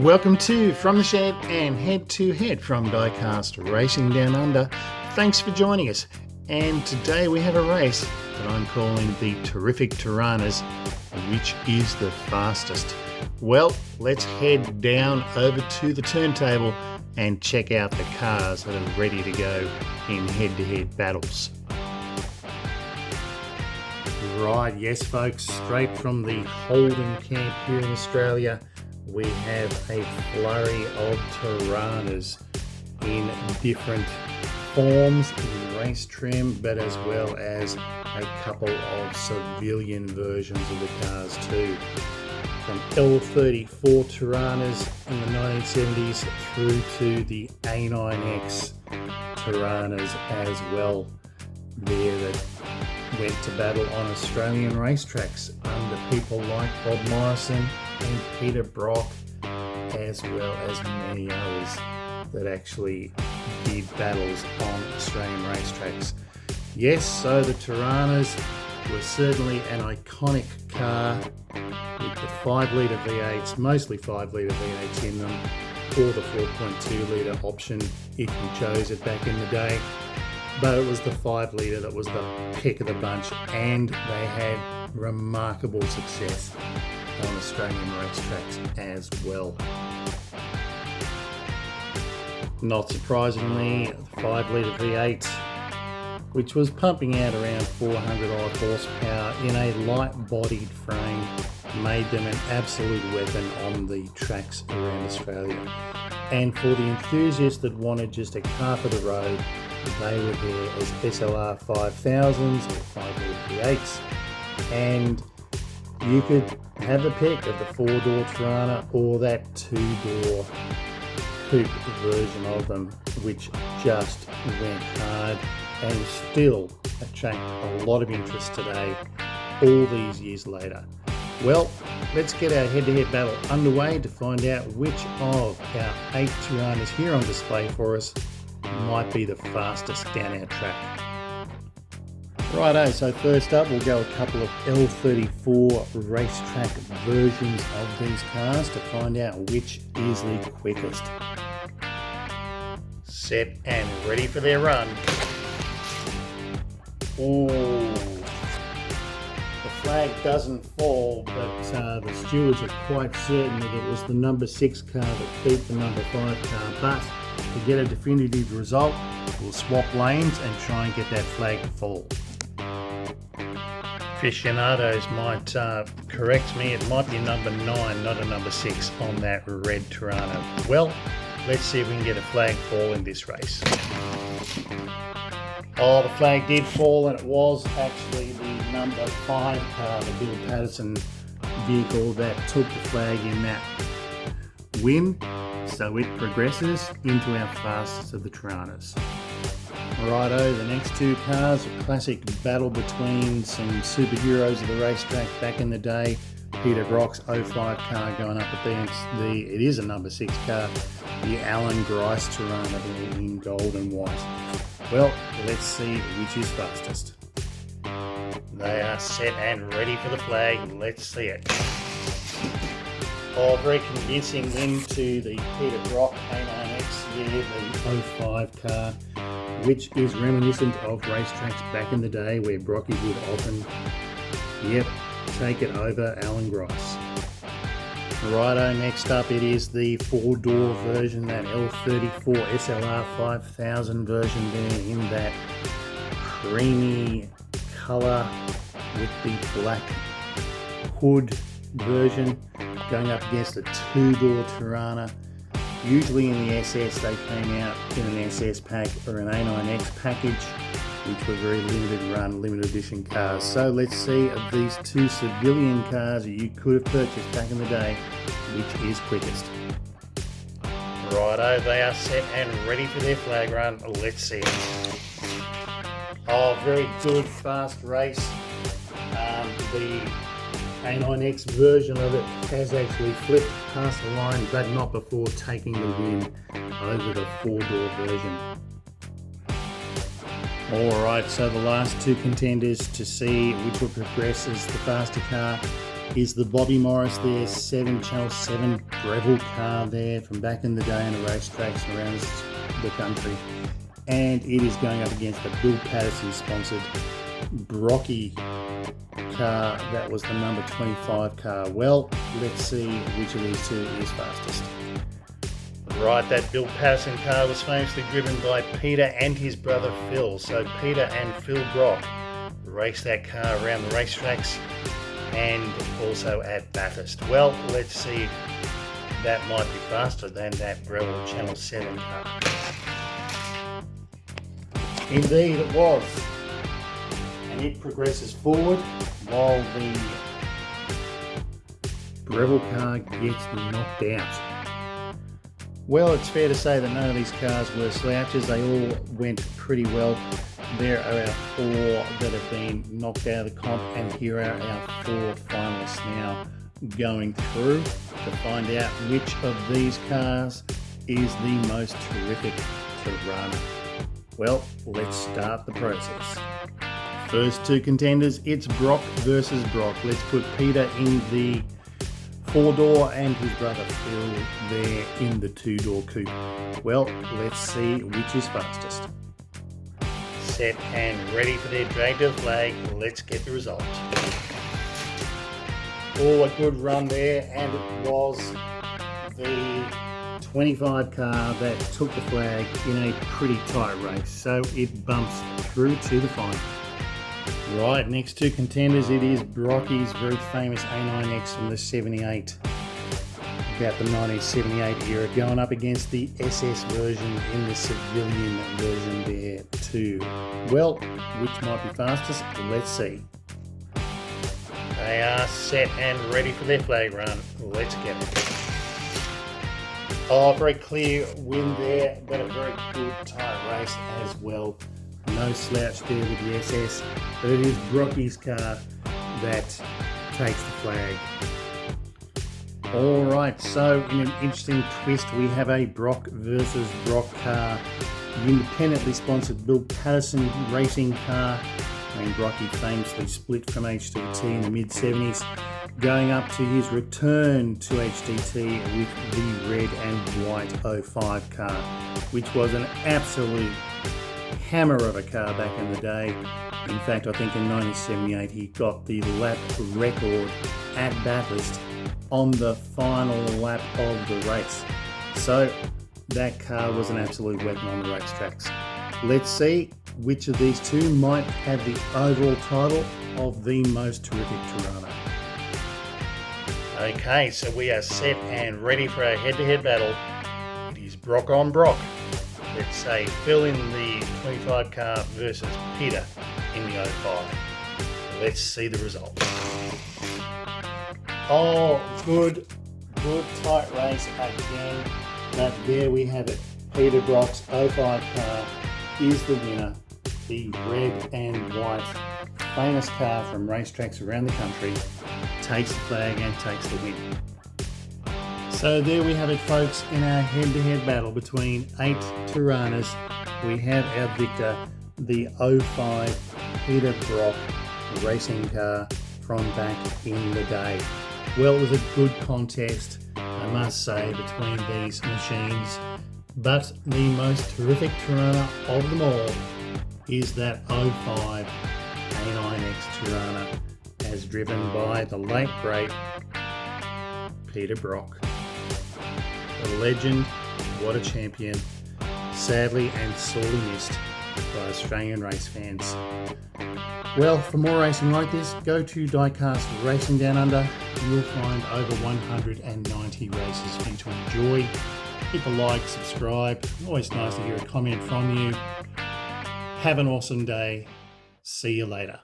Welcome to From the Shed and Head to Head from Diecast Racing Down Under. Thanks for joining us. And today we have a race that I'm calling the Terrific Toranas, which is the fastest. Well, let's head down over to the turntable and check out the cars that are ready to go in head-to-head battles. Right, yes folks, straight from the Holden camp here in Australia, we have a flurry of Toranas in different forms in race trim, but as well as a couple of civilian versions of the cars too. From L34 Toranas in the 1970s through to the A9X Toranas as well, there that went to battle on Australian racetracks under people like Bob Morrison and Peter Brock, as well as many others that actually did battles on Australian racetracks. Yes, so the Toranas were certainly an iconic car with the 5-litre V8s, mostly 5-litre V8s in them, or the 4.2-litre option if you chose it back in the day. But it was the 5-litre that was the pick of the bunch, and they had remarkable success on Australian racetracks as well. Not surprisingly, the 5-litre V8, which was pumping out around 400 odd horsepower in a light-bodied frame, made them an absolute weapon on the tracks around Australia. And for the enthusiasts that wanted just a car for the road, they were there as SLR 5000s or 5-litre V8s, and you could have a pick of the 4-door Torana or that 2-door coupe version of them, which just went hard and still attract a lot of interest today, all these years later. Well, let's get our head-to-head battle underway to find out which of our 8 Toranas here on display for us might be the fastest down our track. Righto, so first up we'll go a couple of L34 racetrack versions of these cars to find out which is the quickest. Set and ready for their run. Oh, the flag doesn't fall, but the stewards are quite certain that it was the number 6 car that beat the number 5 car, but to get a definitive result, we'll swap lanes and try and get that flag to fall. Aficionados might correct me, it might be number 9, not a number 6 on that red Torana. Well, let's see if we can get a flag fall in this race. Oh, the flag did fall, and it was actually the number 5 car, the Bill Patterson vehicle, that took the flag in that win. So it progresses into our fastest of the Toranas. Righto, the next 2 cars, a classic battle between some superheroes of the racetrack back in the day. Peter Brock's 05 car going up against it is a number 6 car, the Alan Grice Torana in gold and white. Well, let's see which is fastest. They are set and ready for the flag. Let's see it. Oh, very convincing win to the Peter Brock A9X, the 05 car, which is reminiscent of racetracks back in the day where Brocky would often, take it over Alan Grice. Righto, next up it is the 4-door version, that L34 SLR 5000 version there in that creamy colour with the black hood version, going up against a 2-door Torana. Usually in the SS they came out in an SS pack or an A9X package, which were very limited run, limited edition cars. So let's see of these 2 civilian cars that you could have purchased back in the day, which is quickest. Righto, they are set and ready for their flag run. Let's see it. Oh, very good, fast race. The A9X version of it has actually flipped past the line, but not before taking the win over the 4-door version. Alright, so the last 2 contenders to see which will progress as the faster car is the Bobby Morris there, Channel 7 Breville car there from back in the day on the racetracks around the country. And it is going up against the Bill Patterson sponsored Brocky car. That was the number 25 car. Well, let's see which of these two is fastest. Right, that Bill Patterson car was famously driven by Peter and his brother Phil. So Peter and Phil Brock raced that car around the racetracks and also at Bathurst. Well, let's see if that might be faster than that Breville Channel 7 car. Indeed it was. And it progresses forward while the Breville car gets knocked out. Well, it's fair to say that none of these cars were slouches. They all went pretty well. There are our 4 that have been knocked out of the comp, and here are our 4 finalists now going through to find out which of these cars is the most terrific Torana. Well, let's start the process. First 2 contenders, it's Brock versus Brock. Let's put Peter in the 4-door and his brother Phil there in the 2-door coupe. Well, let's see which is fastest. Set and ready for their drag to the flag. Let's get the result. Oh, a good run there, and it was the 25 car that took the flag in a pretty tight race, so it bumps through to the final. Right, next 2 contenders, it is Brocky's very famous A9X from the 78, about the 1978 era, going up against the SS version in the civilian version there too. Well, which might be fastest? Let's see. They are set and ready for their flag run. Let's get it. Oh, very clear win there, but a very good tight race as well. No slouch there with the SS, but it is Brocky's car that takes the flag. Alright, so in an interesting twist, we have a Brock versus Brock car. The independently sponsored Bill Patterson racing car. I mean, Brocky famously split from HDT in the mid-70s, going up to his return to HDT with the red and white 05 car, which was an absolute hammer of a car back in the day. In fact, I think in 1978 he got the lap record at Bathurst on the final lap of the race. So that car was an absolute weapon on the racetracks. Let's see which of these 2 might have the overall title of the most terrific Torana. Okay, so we are set and ready for our head-to-head battle. It is Brock on Brock. Let's say Phil in the 25 car versus Peter in the 05. Let's see the result. Oh, good tight race again. But there we have it. Peter Brock's 05 car is the winner. The red and white famous car from racetracks around the country takes the flag and takes the win. So there we have it, folks, in our head-to-head battle between 8 Toranas. We have our victor, the 05 Peter Brock racing car from back in the day. Well, it was a good contest, I must say, between these machines, but the most terrific Torana of them all is that 05 A9X Torana, as driven by the late great Peter Brock. What a legend, what a champion, sadly and sorely missed by Australian race fans. Well, for more racing like this, go to Diecast Racing Down Under. You'll find over 190 races for you to enjoy. Hit the like, subscribe. Always nice to hear a comment from you. Have an awesome day. See you later.